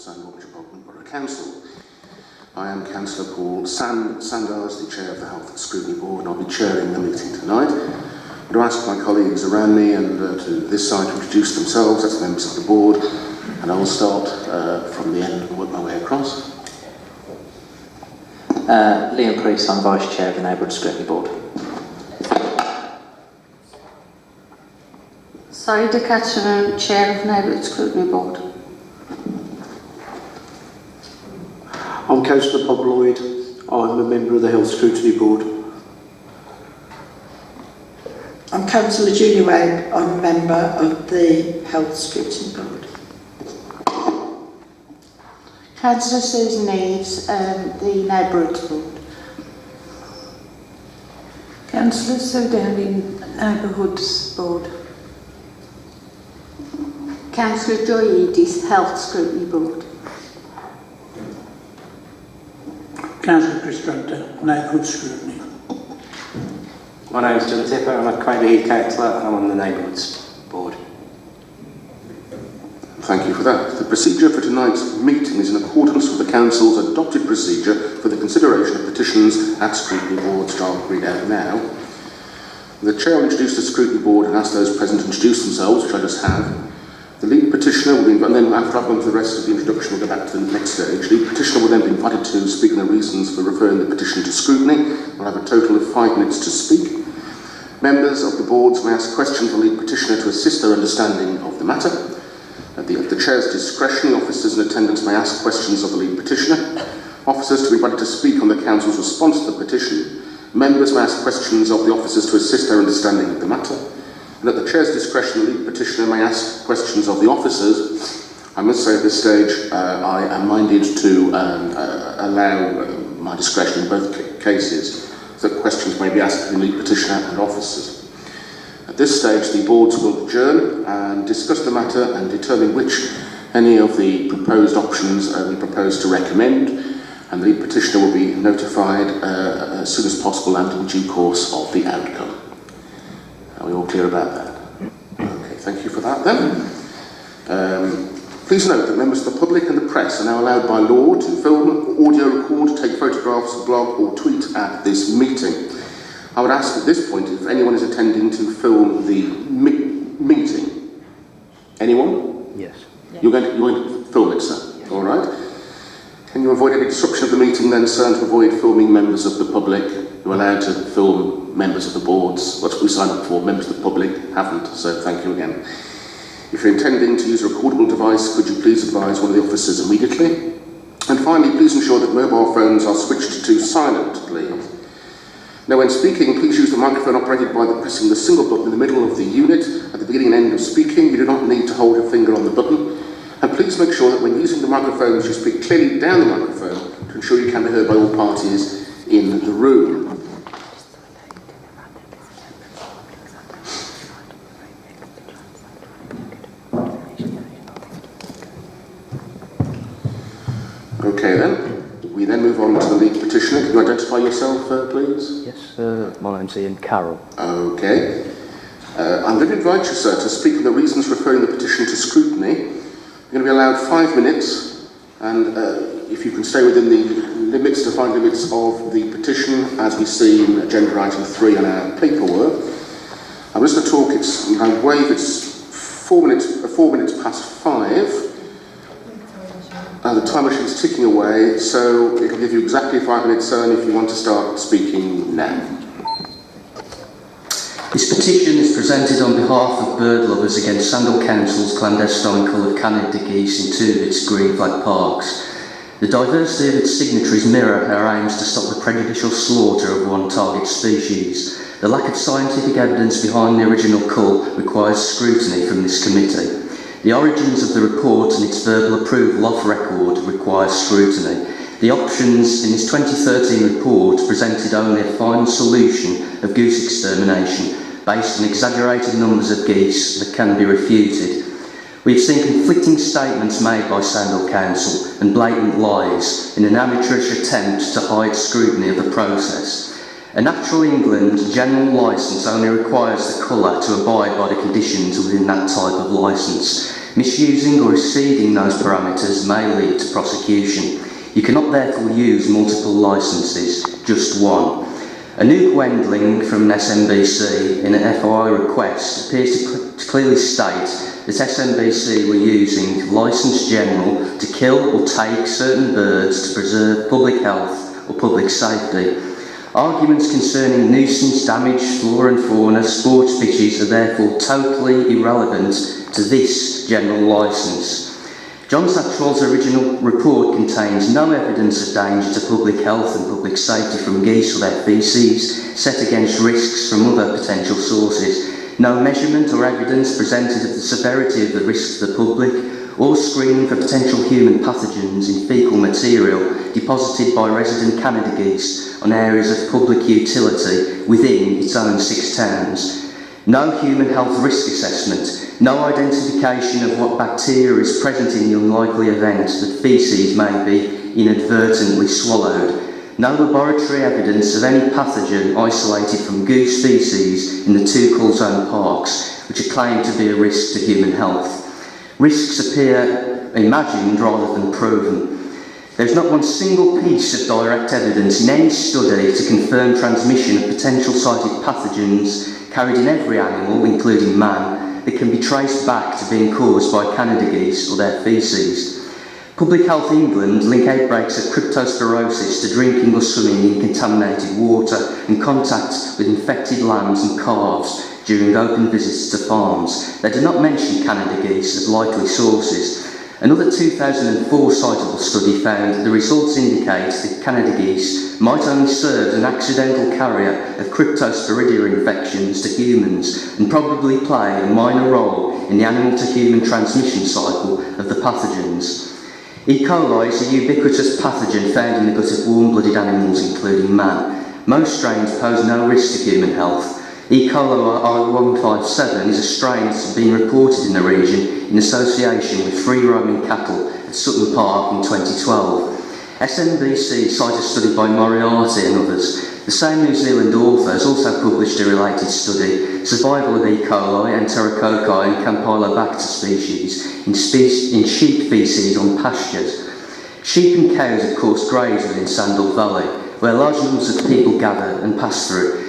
Sandwell Metropolitan Borough Council. I am Councillor Paul Sandwell, as the Chair of the Health and Scrutiny Board, and I'll be chairing the meeting tonight. I'm going to ask my colleagues around me and to this side to introduce themselves. That's the members of the board, and I will start from the end and work my way across. Liam Priest, I'm Vice Chair of the Neighbourhood Scrutiny Board. Saida Catherine, Chair of Neighbourhood Scrutiny Board. I'm Councillor Bob Lloyd. I'm a member of the Health Scrutiny Board. I'm Councillor Julie Webb. I'm a member of the Health Scrutiny Board. Councillor Susan Eves, the Neighbourhood Board. Councillor Sue Downing, Neighbourhoods Board. Councillor Joy Edis, Health Scrutiny Board. Councillor Chris Trunter, Neighbourhood Scrutiny. My name is John Tipper, I'm a Craig Heath councillor and I'm on the Neighbourhoods Board. Thank you for that. The procedure for tonight's meeting is in accordance with the Council's adopted procedure for the consideration of petitions at Scrutiny Board, which I'll read out now. The Chair will introduce the Scrutiny Board and ask those present to introduce themselves, which I just have. The lead petitioner will be, and then after I've gone through the rest of the introduction, we'll go back to the next stage. The lead petitioner will then be invited to speak on the reasons for referring the petition to scrutiny. We'll have a total of 5 minutes to speak. Members of the boards may ask questions of the lead petitioner to assist their understanding of the matter. At the Chair's discretion, officers in attendance may ask questions of the lead petitioner. Officers to be invited to speak on the Council's response to the petition. Members may ask questions of the officers to assist their understanding of the matter. And at the Chair's discretion, the lead petitioner may ask questions of the officers. I must say at this stage, I am minded to allow my discretion in both cases, so that questions may be asked of the lead petitioner and officers. At this stage, the boards will adjourn and discuss the matter and determine which any of the proposed options we propose to recommend, and the lead petitioner will be notified as soon as possible and in due course of the outcome. Are we all clear about that? Okay, thank you for that then. Please note that members of the public and the press are now allowed by law to film, audio record, take photographs, blog or tweet at this meeting. I would ask at this point if anyone is attending to film the meeting. Anyone? Yes. You're going to film it, sir? Yes. All right. Can you avoid any disruption of the meeting then, sir, and to avoid filming members of the public? You're allowed to film members of the boards. That's what we signed up for. Members of the public haven't, so thank you again. If you're intending to use a recordable device, could you please advise one of the officers immediately? And finally, please ensure that mobile phones are switched to silent, please. Now, when speaking, please use the microphone operated by pressing the single button in the middle of the unit. At the beginning and end of speaking, you do not need to hold your finger on the button. And please make sure that when using the microphones, you speak clearly down the microphone to ensure you can be heard by all parties in the room. Okay then. We then move on to the lead petitioner. Can you identify yourself, please? Yes, my name's Ian Carroll. Okay. I'm going to invite you, sir, to speak on the reasons referring the petition to scrutiny. You're going to be allowed 5 minutes, and if you can stay within the limits, defined limits of the petition, as we see in agenda item 3 on our paperwork. I'm just going to talk. I wave. It's 4 minutes past 5. The time machine is ticking away, so it'll give you exactly 5 minutes, sir, and if you want to start speaking now. This petition is presented on behalf of bird lovers against Sandwell Council's clandestine cull of Canada geese in 2 of its green flag parks. The diversity of its signatories mirror our aims to stop the prejudicial slaughter of one target species. The lack of scientific evidence behind the original cull requires scrutiny from this committee. The origins of the report and its verbal approval off record requires scrutiny. The options in this 2013 report presented only a final solution of goose extermination based on exaggerated numbers of geese that can be refuted. We have seen conflicting statements made by Sandwell Council and blatant lies in an amateurish attempt to hide scrutiny of the process. A Natural England general licence only requires the culler to abide by the conditions within that type of licence. Misusing or exceeding those parameters may lead to prosecution. You cannot therefore use multiple licences, just one. A new Gwendling from an SMBC in an FOI request appears to clearly state that SMBC were using licence general to kill or take certain birds to preserve public health or public safety. Arguments concerning nuisance, damage, flora and fauna, sports pitches are therefore totally irrelevant to this general licence. John Satchwell's original report contains no evidence of danger to public health and public safety from geese or their faeces, set against risks from other potential sources. No measurement or evidence presented of the severity of the risks to the public, or screening for potential human pathogens in faecal material deposited by resident Canada geese on areas of public utility within its own 6 towns. No human health risk assessment, no identification of what bacteria is present in the unlikely event that faeces may be inadvertently swallowed. No laboratory evidence of any pathogen isolated from goose faeces in the 2 cull zone parks, which are claimed to be a risk to human health. Risks appear imagined rather than proven. There is not one single piece of direct evidence in any study to confirm transmission of potential cited pathogens carried in every animal, including man, that can be traced back to being caused by Canada geese or their faeces. Public Health England link outbreaks of cryptosporosis to drinking or swimming in contaminated water and contact with infected lambs and calves during open visits to farms. They do not mention Canada geese as likely sources. Another 2004 citable study found that the results indicate that Canada geese might only serve as an accidental carrier of cryptosporidia infections to humans and probably play a minor role in the animal-to-human transmission cycle of the pathogens. E. coli is a ubiquitous pathogen found in the gut of warm-blooded animals, including man. Most strains pose no risk to human health. E. coli I157 is a strain that has been reported in the region in association with free-roaming cattle at Sutton Park in 2012. SNBC cite a study by Moriarty and others. The same New Zealand author has also published a related study, Survival of E. coli, Enterococci and Campylobacter species in sheep faeces on pastures. Sheep and cows of course graze within Sandwell Valley, where large numbers of people gather and pass through.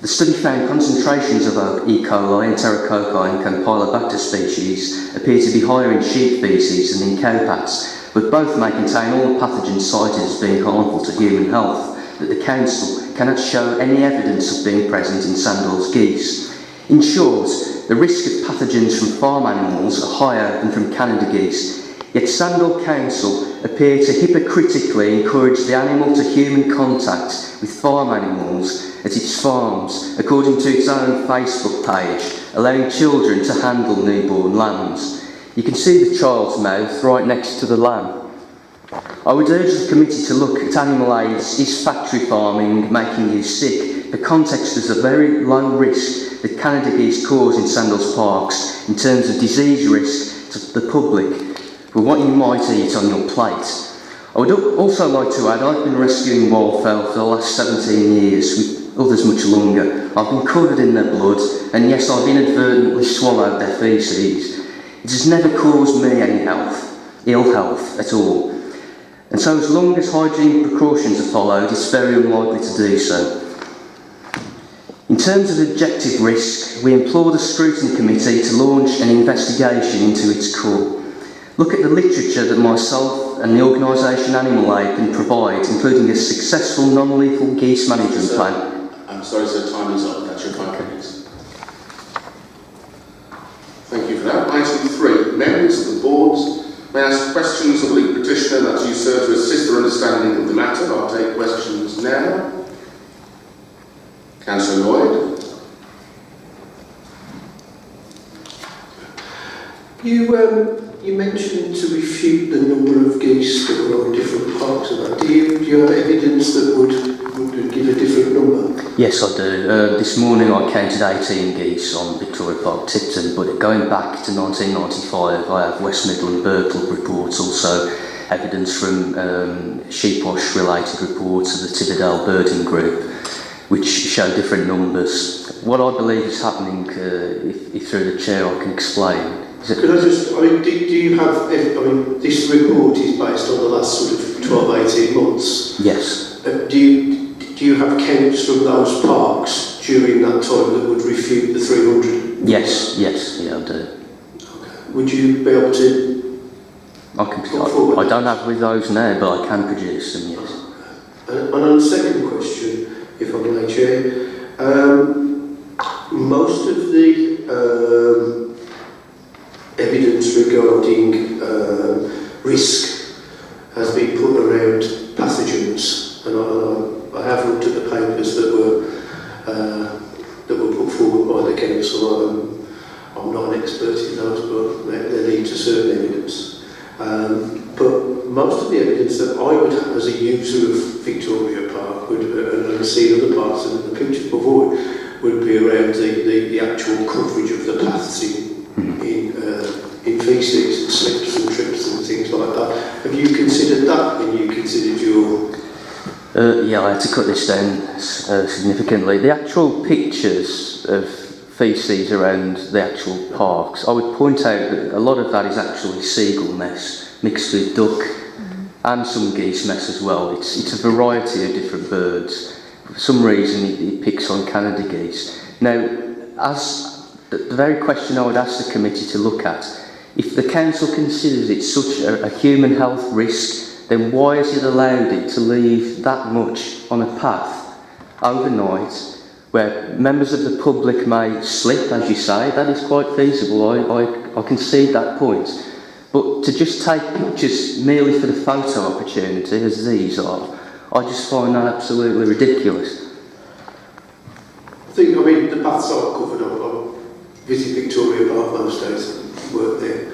The study found concentrations of E. coli, Enterococci and Campylobacter species appear to be higher in sheep faeces than in cow pats, but both may contain all the pathogens cited as being harmful to human health, that the Council cannot show any evidence of being present in Sandwell's geese. In short, the risk of pathogens from farm animals are higher than from Canada geese, yet Sandwell Council appear to hypocritically encourage the animal-to-human contact with farm animals at its farms, according to its own Facebook page, allowing children to handle newborn lambs. You can see the child's mouth right next to the lamb. I would urge the committee to look at animal aids. Is factory farming making you sick? The context is a very low risk that Canada geese cause in Sandwell's parks in terms of disease risk to the public for what you might eat on your plate. I would also like to add, I've been rescuing wildfowl for the last 17 years, with others much longer. I've been covered in their blood, and yes, I've inadvertently swallowed their faeces. It has never caused me any ill health at all. And so as long as hygiene precautions are followed, it's very unlikely to do so. In terms of objective risk, we implore the Scrutiny Committee to launch an investigation into its core. Look at the literature that myself and the organisation Animal Aid can provide, including a successful non-lethal geese management plan. I'm sorry, sir, time is up. That's your 5 minutes. Thank you for that. Item 3. Members of the boards may ask questions of the petitioner that you serve to assist their understanding of the matter. I'll take questions now. Councillor Lloyd. You mentioned to refute the number of geese that were on different parts of that. Do you have evidence that would give a different number? Yes, I do. This morning I counted 18 geese on Victoria Park, Tipton, but going back to 1995, I have West Midland bird club reports, also evidence from sheepwash-related reports of the Tibberdale birding group, which show different numbers. What I believe is happening, if through the chair I can explain, Could I just, I mean, do you have, I mean, this report is based on the last sort of 12, 18 months. Yes. Do you have counts from those parks during that time that would refute the 300? Yes, yeah, I do. Okay. Would you be able to? I don't have with those now, but I can produce them, yes. And on the second question, if I may, Chair, most of the evidence regarding risk has been put around pathogens, and I have looked at the papers that were put forward by the council. I'm not an expert in those, but they lead to certain evidence. But most of the evidence that I would have as a user of Victoria Park and see other parts and the pictures before would be around the actual coverage of the paths in feces and slips and trips and things like that. Have you considered that when you considered your... Yeah, I had to cut this down significantly. The actual pictures of feces around the actual parks, I would point out that a lot of that is actually seagull mess mixed with duck and some geese mess as well. It's a variety of different birds. For some reason it picks on Canada geese. Now, as the very question I would ask the committee to look at, if the council considers it such a human health risk, then why is it allowed it to leave that much on a path overnight where members of the public may slip, as you say? That is quite feasible, I concede that point. But to just take pictures merely for the photo opportunity, as these are, I just find that absolutely ridiculous. I mean, the paths are covered up. I visit Victoria Park most days and work there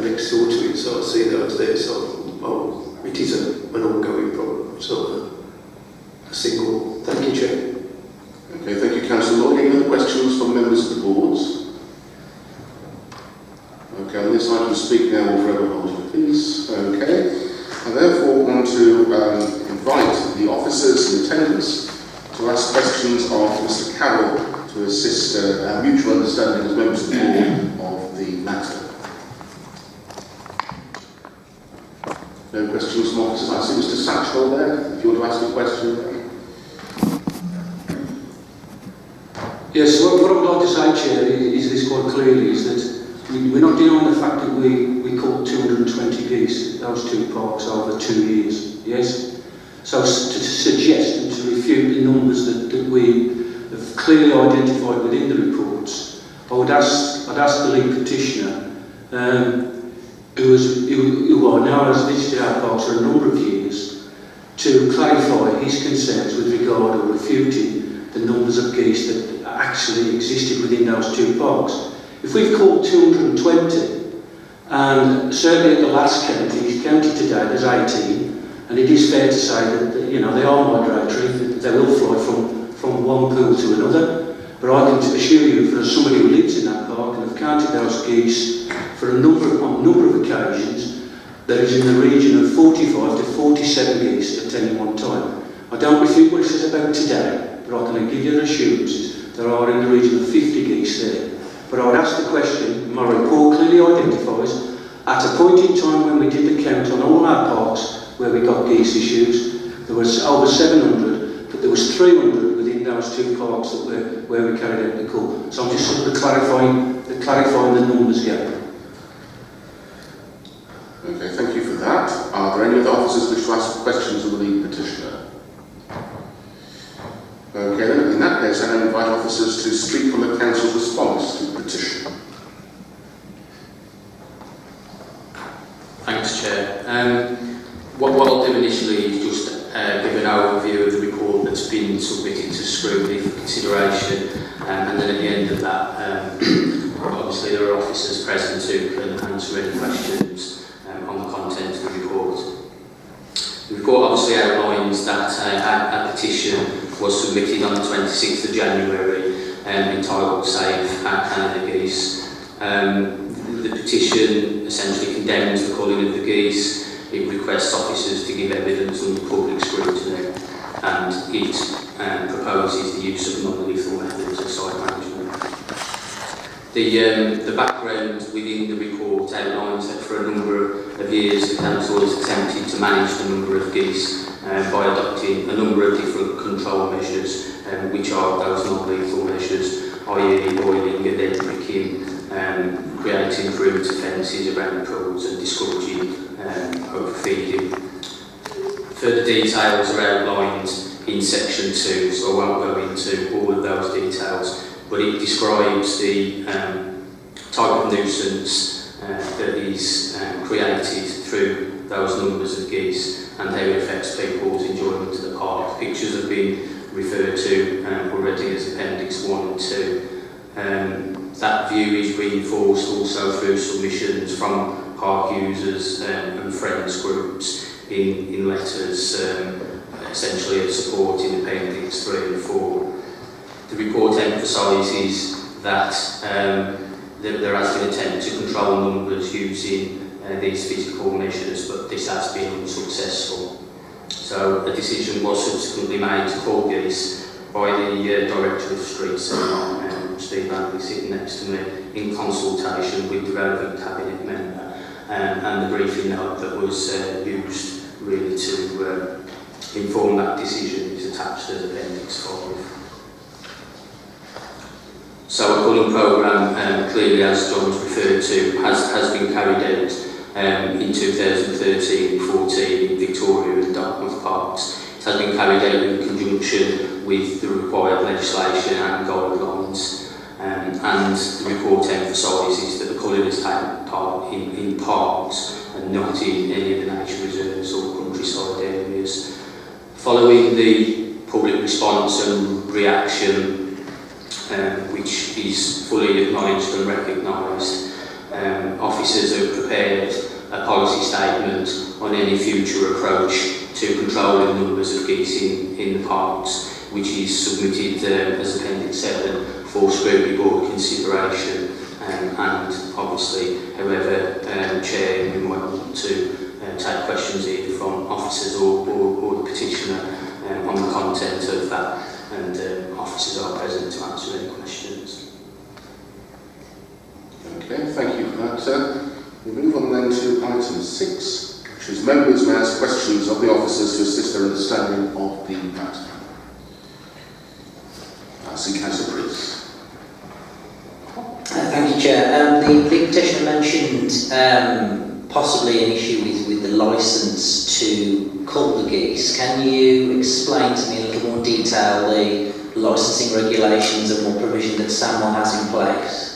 next door to it, so I see those there. So it is an ongoing problem. It's not a single. Thank you, Chair. Okay, thank you, Councillor Lloyd. Any other questions from members of the boards? Okay, on this item, speak now or forever hold your peace. Okay. I therefore want to invite the officers in attendance to ask questions of Mr. Carroll to assist our mutual understanding as members of the board of the matter. No questions from officers. I see Mr. Satchwell there, if you want to ask a question. Yes, what I would like to say, Chair, is this quite clearly, is that we're not denying the fact that we caught 220 geese at those two parks over 2 years, yes? So to suggest and to refute the numbers that we have clearly identified within the reports, I would ask the lead petitioner, who I know has visited our parks for a number of years, to clarify his concerns with regard or refuting the numbers of geese that actually existed within those two parks. If we've caught 220, and certainly at the last count, he's counted today, there's 18, and it is fair to say that they are migratory, that they will fly from one pool to another. But I can assure you, for somebody who lives in that park and have counted those geese for on a number of occasions, there is in the region of 45 to 47 geese at any one time. I don't refute what it says about today, but I can give you assurances there are in the region of 50 geese there. But I would ask the question, my report clearly identifies, at a point in time when we did the count on all our parks where we got geese issues, there was over 700, but there was 300 within those two parks where we carried out the call. So I'm just sort of clarifying the numbers gap. Okay, thank you for that. Are there any other officers wish to ask questions of the lead petitioner? Okay, then in that case, I invite officers to speak on the council's response to the petition. Thanks, Chair. What I'll do initially is just give an overview of the report that's been submitted to scrutiny for consideration, and then at the end of that, obviously there are officers present who can answer any questions on the content of the report. The report obviously outlines that a petition was submitted on the 26th of January entitled Save Our Canada Geese. The petition essentially condemns the culling of the geese. It requests officers to give evidence under public scrutiny, and it proposes the use of non-lethal methods of site management. The background within the report outlines that for a number of years the council has attempted to manage the number of geese by adopting a number of different control measures, which are those non-lethal measures, i.e. boiling and then picking, creating perimeter fences around pools and discouraging overfeeding. Further details are outlined in section 2, so I won't go into all of those details, but it describes the type of nuisance that is created through those numbers of geese and how it affects people's enjoyment of the park. Pictures have been referred to already as Appendix 1 and 2. That view is reinforced also through submissions from park users and friends groups in letters essentially supporting Appendix 3 and 4. The report emphasises that there has been an attempt to control numbers using these physical measures, but this has been unsuccessful. So a decision was subsequently made to call geese by the Director of Streets, Steve Angley, sitting next to me, in consultation with the relevant Cabinet member, and the briefing note that was used really to inform that decision is attached as Appendix 5. So a culling programme, clearly as John's referred to, has been carried out in 2013-14 in Victoria and Dartmouth parks. It has been carried out in conjunction with the required legislation and guidelines, and the report emphasises that the culling has taken part in parks and not in any of the nature reserves or countryside areas. Following the public response and reaction, which is fully acknowledged and recognised, officers have prepared a policy statement on any future approach to controlling numbers of geese in the parks, which is submitted as Appendix 7 for scrutiny board consideration, and obviously however Chair we might want to take questions either from officers or the petitioner on the content of that, and officers are present to answer any questions. Okay, thank you for that, sir. We move on then to item 6, which is members may ask questions of the officers to assist their understanding of the matter. See Councillor Priest. Thank you, Chair. The petitioner mentioned possibly an issue with the licence to cull the geese. Can you explain to me in a little more detail the licensing regulations and what provision that Sandwell has in place?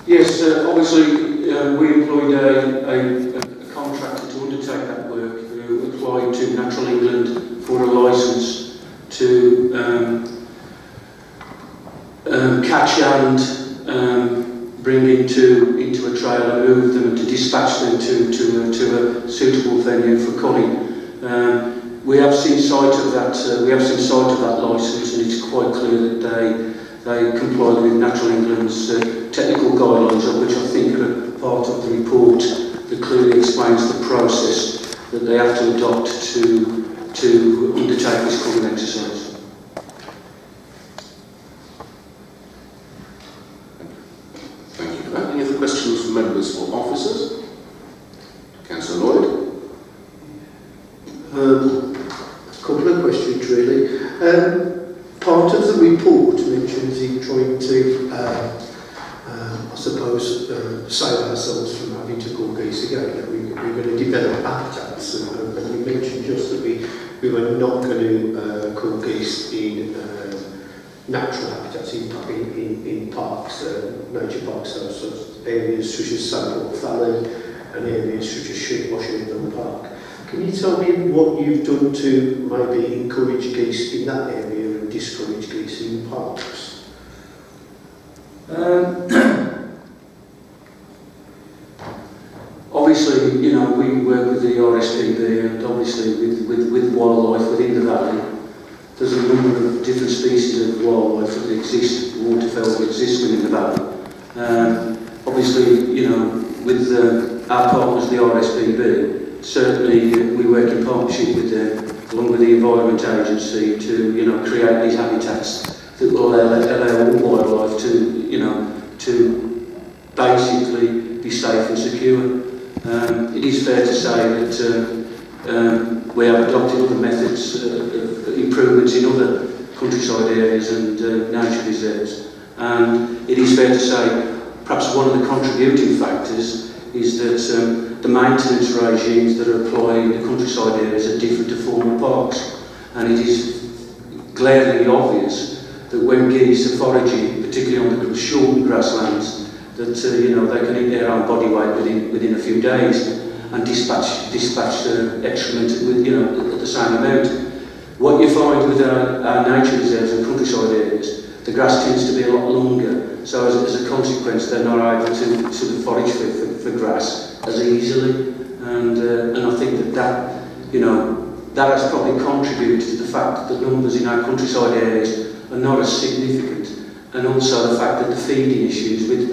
Yes, obviously we employed a contractor to undertake that work who applied to Natural England for a licence to catch and bring into a trailer, move them and to dispatch them to a suitable venue for culling. We have seen sight of that. We have seen sight of that licence, and it's quite clear that they comply with Natural England's technical guidelines, of which I think are part of the report that clearly explains the process that they have to adopt to undertake this culling exercise. Thank you for that. Any other questions from members or officers? Councillor Lloyd. A couple of questions really. Part of the report mentions in trying to, I suppose, save ourselves from having to cull geese again, that we're going to develop habitats, and you mentioned just that we were not going to cull geese in natural habitats, in parks, nature parks, so areas such as Sandwell Valley and areas such as Washington Park. Can you tell me what you've done to maybe encourage geese in that area and discourage geese in parks? Obviously, you know, we work with the RSPB and obviously with wildlife within the valley. There's a number of different species of wildlife that exist, waterfowl that exist within the valley. Obviously, you know, with our partners, the RSPB, certainly we work in partnership with them, along with the Environment Agency, to, you know, create these habitats that will allow all wildlife to basically be safe and secure. It is fair to say that we have adopted other methods of improvements in other countryside areas and nature reserves. And it is fair to say perhaps one of the contributing factors is that the maintenance regimes that are applied in the countryside areas are different to formal parks. And it is glaringly obvious that when geese are foraging, particularly on the short grasslands, that they can eat their own body weight within a few days and dispatch excrement at the same amount. What you find with our nature reserves and countryside areas, the grass tends to be a lot longer, so as a consequence they're not able to sort of forage for grass as easily, and I think that has probably contributed to the fact that the numbers in our countryside areas are not as significant, and also the fact that the feeding issues with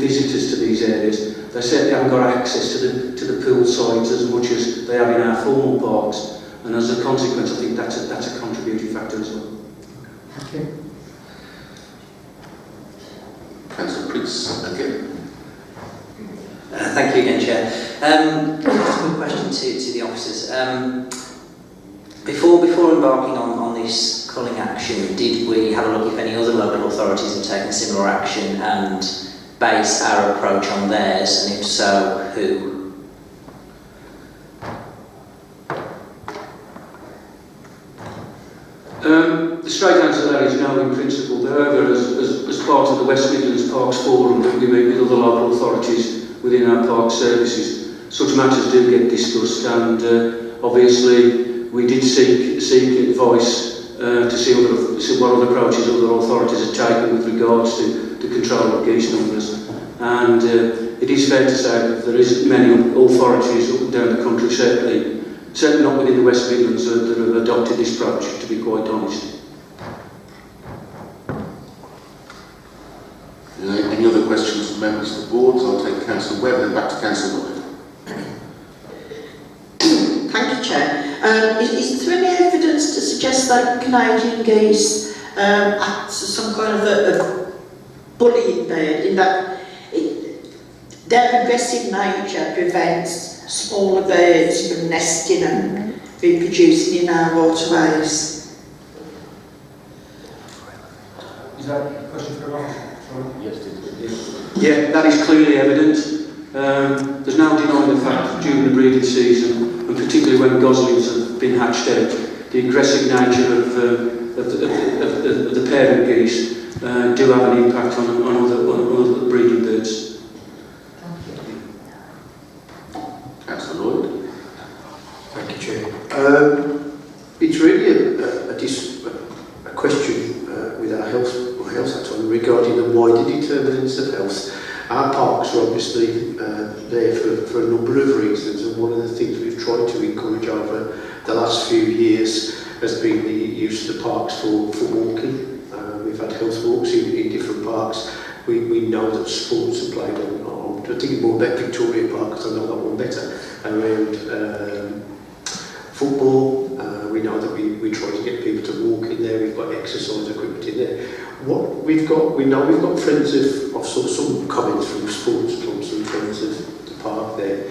visitors to these areas, they certainly haven't got access to the pool sites as much as they have in our formal parks, and as a consequence I think that's a contributing factor as well. Okay. Councillor Priest, again. Thank you again, Chair. Just a quick question to the officers. Before embarking on this culling action, did we have a look if any other local authorities have taken similar action and base our approach on theirs, and if so, who? The straight answer to that is no in principle. However, as part of the West Midlands Parks Forum, we meet with other local authorities within our park services. Such matters do get discussed, and obviously we did seek advice to see what other approaches other authorities have taken with regards to the control of geese numbers. And it is fair to say that there isn't many authorities up and down the country, certainly not within the West Midlands, that have adopted this approach, to be quite honest. Any other questions from members of the board? I'll take Councillor Webb and then back to Councillor Lloyd. Thank you, Chair. Is there any evidence to suggest that Canadian geese act as some kind of a bullying bird, in that their aggressive nature prevents smaller birds from nesting and reproducing in our waterways? Is that a question for Ross? Yes, it is. Yeah, that is clearly evident. There's no denying the fact that during the breeding season, and particularly when goslings have been hatched out, the aggressive nature of the parent geese do have an impact on other breeding birds. Councillor Lloyd. Thank you, Chair. It's really a question with our health Act on regarding the wider determinants of health. Our parks are obviously there for a number of reasons, and one of the things we've tried to encourage over the last few years has been the use of the parks for walking. We've had health walks in different parks. We know that sports are played on I think more about Victoria Park, because I know that one better, around football. We know that we try to get people to walk in there. We've got exercise equipment in there. We know we've got friends of some comments from sports clubs and friends of the park there.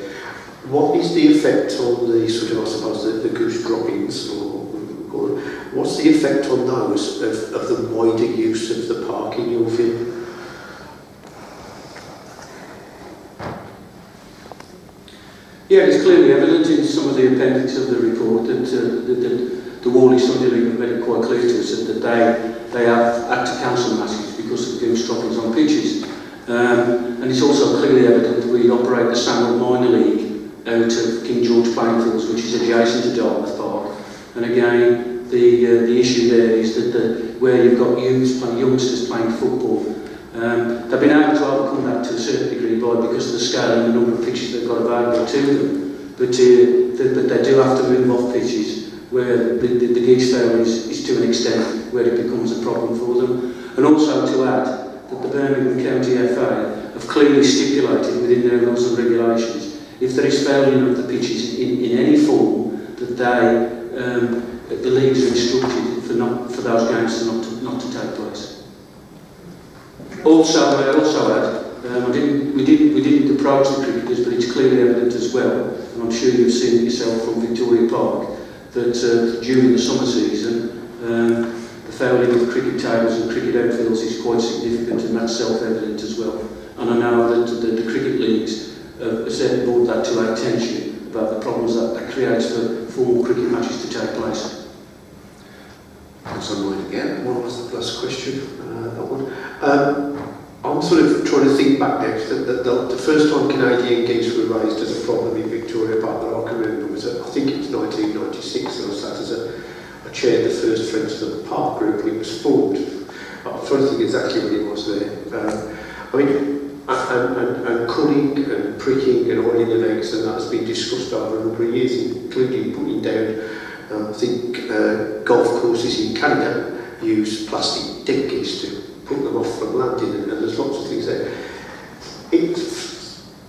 What is the effect on the sort of, I suppose, the goose droppings, or what's the effect on those of the wider use of the park in your view? Yeah, it's clearly evident in some of the appendix of the report that the Wally Sunday League have made it quite clear to us that they have had to cancel matches because of goose droppings on pitches. And it's also clearly evident that we operate the Sandwell Minor League out of King George Plainfields, which is adjacent to Dartmouth Park. And again, the issue there is that where you've got youngsters playing football, they've been able to overcome that to a certain degree because of the scale and the number of pitches they've got available to them. But they do have to move off pitches where the geese fair is to an extent where it becomes a problem for them. And also to add that the Birmingham County FA have clearly stipulated within their rules and regulations, if there is failure of the pitches in any form, that the leagues are instructed for those games not to take place. Also, I also add, we didn't approach the cricketers, but it's clearly evident as well, and I'm sure you've seen it yourself from Victoria Park, that during the summer season, the fouling of cricket tables and cricket outfields is quite significant, and that's self-evident as well. And I know that the cricket leagues have certainly brought that to our attention about the problems that creates for formal cricket matches to take place. Sandwell again. What was the last question? That one. I'm sort of trying to think back now. The first time Canadian geese were raised as a problem in Victoria Park that I can remember was, I think it was 1996, and I sat as I chaired the first Friends of the Park group when it was formed. I'm trying to think exactly what it was there. I mean, and culling and pricking and oiling the legs, and that's been discussed over a number of years, including putting down, I think golf courses in Canada use plastic dead geese to put them off from landing, and there's lots of things there.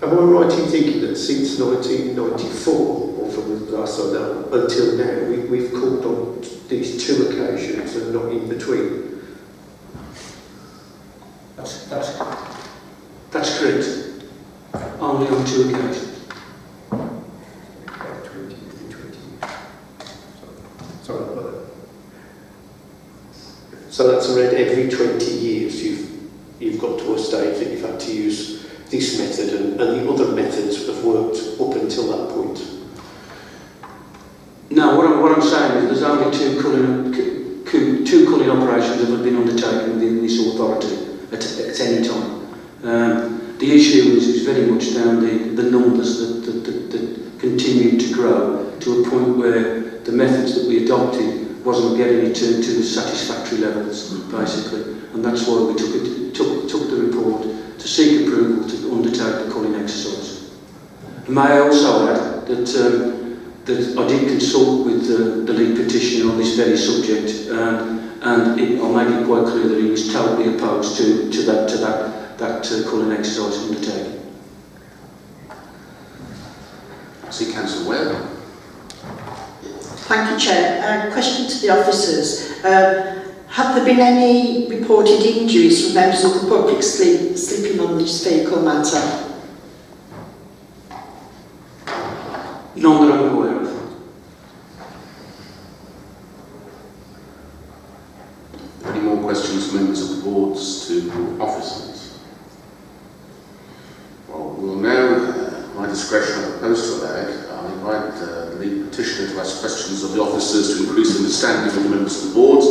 Am I right in thinking that since 1994, or from the last time now, until now, we've called on these two occasions and not in between? That's correct. Only on 2 occasions. Sorry. So that's around every 20 years you've got to a stage that you've had to use this method, and the other methods have worked up until that point. No, what I'm saying is there's only two culling operations that have been undertaken within this authority at any time. The issue is very much down the numbers that continue to grow to a point where the methods that we adopted wasn't getting it to the satisfactory levels, basically, and that's why we took the report to seek approval to undertake the culling exercise. May I also add that I did consult with the lead petitioner on this very subject, and I'll make it quite clear that he was totally opposed to that culling exercise undertaken. I see Councillor Webb. Thank you, Chair. Question to the officers. Have there been any reported injuries from members of the public sleeping on this vehicle matter? None that I'm aware of. Any more questions from members of the boards to officers? Well, we'll now, my discretion, I propose to allow, I'll invite the lead petitioner to ask questions of the officers to increase understanding of the members of the boards.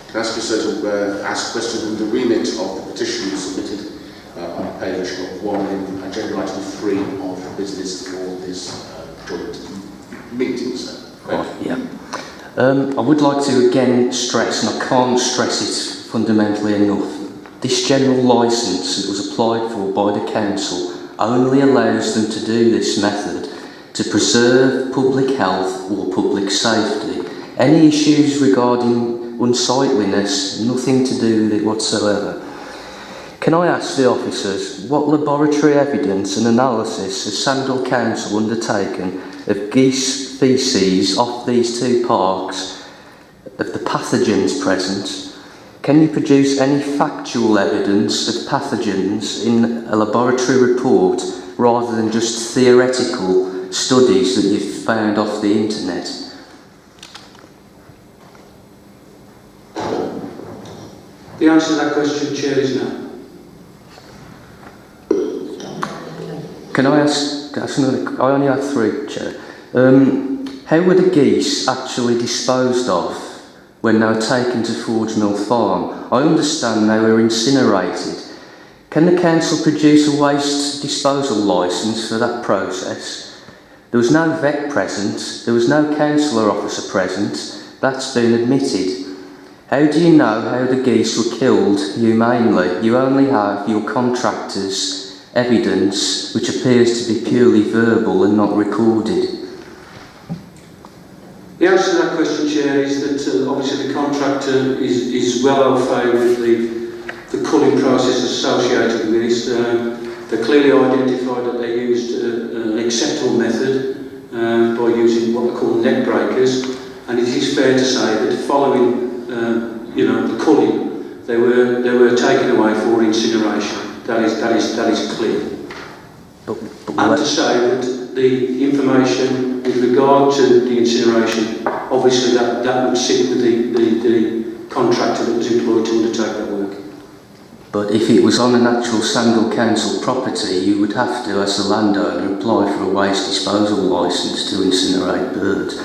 Can I ask you, sir, to ask questions in the remit of the petition submitted on page 1 in agenda item 3 of the business for this joint meeting, sir? Yeah. I would like to again stress, and I can't stress it fundamentally enough, this general licence that was applied for by the council only allows them to do this method to preserve public health or public safety. Any issues regarding unsightliness, nothing to do with it whatsoever. Can I ask the officers, what laboratory evidence and analysis has Sandwell Council undertaken of geese faeces off these two parks, of the pathogens present? Can you produce any factual evidence of pathogens in a laboratory report rather than just theoretical studies that you've found off the internet? The answer to that question, Chair, is no. Can I ask another? I only have 3, Chair. How were the geese actually disposed of when they were taken to Forge Mill Farm? I understand they were incinerated. Can the council produce a waste disposal licence for that process? There was no vet present, there was no councillor officer present, that's been admitted. How do you know how the geese were killed humanely? You only have your contractor's evidence, which appears to be purely verbal and not recorded. The answer to that question, Chair, is that obviously the contractor is well au fait with the culling process associated with this. They clearly identified that they used an acceptable method by using what they call net breakers, and it is fair to say that following the culling, they were taken away for incineration. That is clear. And to say that the information with regard to the incineration, obviously that would sit with the contractor that was employed to undertake that work. But if it was on an actual Sandwell Council property, you would have to, as a landowner, apply for a waste disposal licence to incinerate birds.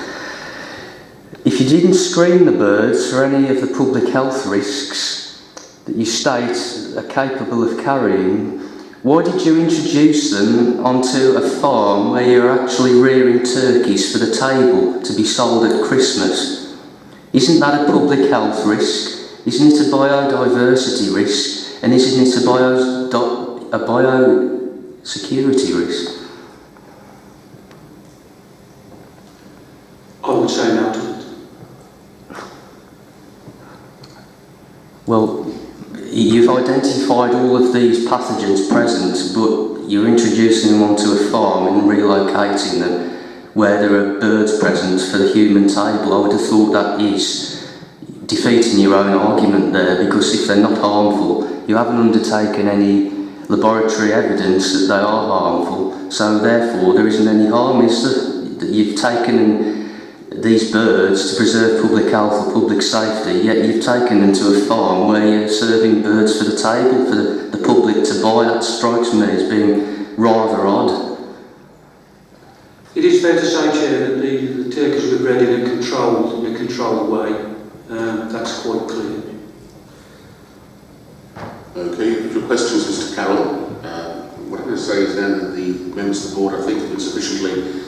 If you didn't screen the birds for any of the public health risks that you state are capable of carrying, why did you introduce them onto a farm where you're actually rearing turkeys for the table to be sold at Christmas? Isn't that a public health risk? Isn't it a biodiversity risk? And isn't it a biosecurity risk? I would say no to it. Well, you've identified all of these pathogens present, but you're introducing them onto a farm and relocating them where there are birds present for the human table. I would have thought that is defeating your own argument there, because if they're not harmful, you haven't undertaken any laboratory evidence that they are harmful, so therefore there isn't any harm, is there? That you've taken these birds to preserve public health or public safety, yet you've taken them to a farm where you're serving birds for the table, for the public to buy. That strikes me as being rather odd. It is fair to say, Chair, that the turkeys were bred in a controlled way. That's quite clear. Okay, your questions, Mr. Carroll. What I'm going to say is then that the members of the board, I think, have been sufficiently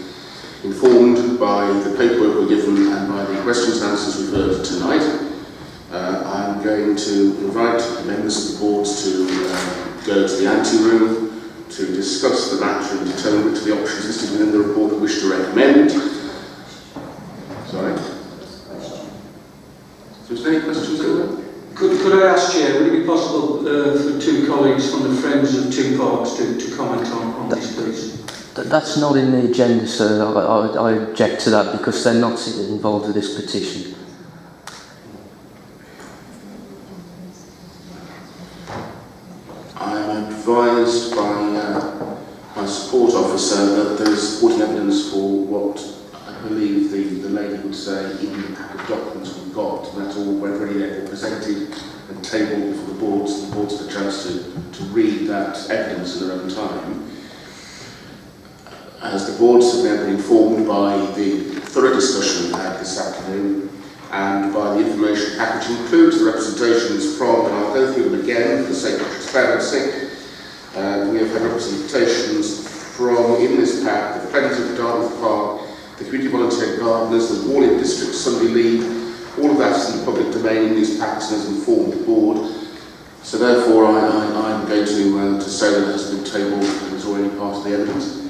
informed by the paperwork we're given and by the questions and answers we've heard tonight. I'm going to invite the members of the board to go to the ante-room to discuss the matter and determine which of the options listed within the report we wish to recommend. Sorry? So is there any questions over there? Could I ask, Chair, would it be possible for two colleagues from the Friends of Two Parks to comment on this, please? That's not in the agenda, sir. I object to that because they're not involved with this petition. I am advised by my support officer that there is supporting evidence for what I believe the lady would say in the pack of documents we've got, and that's all ready there, presented and tabled before the board, so the board's had a chance to read that evidence in their own time. As the boards have now been informed by the thorough discussion we had this afternoon and by the information package includes the representations from, and I'll go through them again for the sake of transparency. We have had representations from, in this pack, the Friends of Dartmouth Park, the Community Volunteer Gardeners, the Warley District Sunday League. All of that is in the public domain in these packs and has informed the board. So therefore I'm going to say that it has been tabled and is already part of the evidence.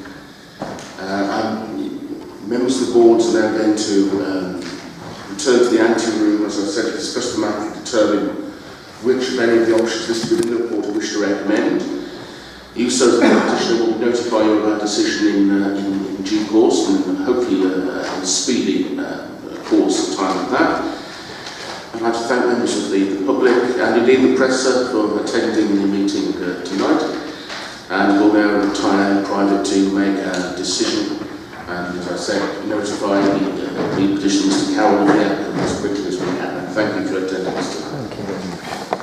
Members of the boards are now going to return to the ante-room, as I said, to discuss the matter and determine which of any of the options listed within the report we wish to recommend. You, sir, as the petitioner, will notify you of our decision in due course, and hopefully in a speedy course of time of that. I'd like to thank members of the public and indeed the press for attending the meeting tonight. And we'll now retire in private to make a decision. And as I said, notify the petitioner, Mr. Carroll, of the outcome as quickly as we can. And thank you for attending, Mr. Thank you very much.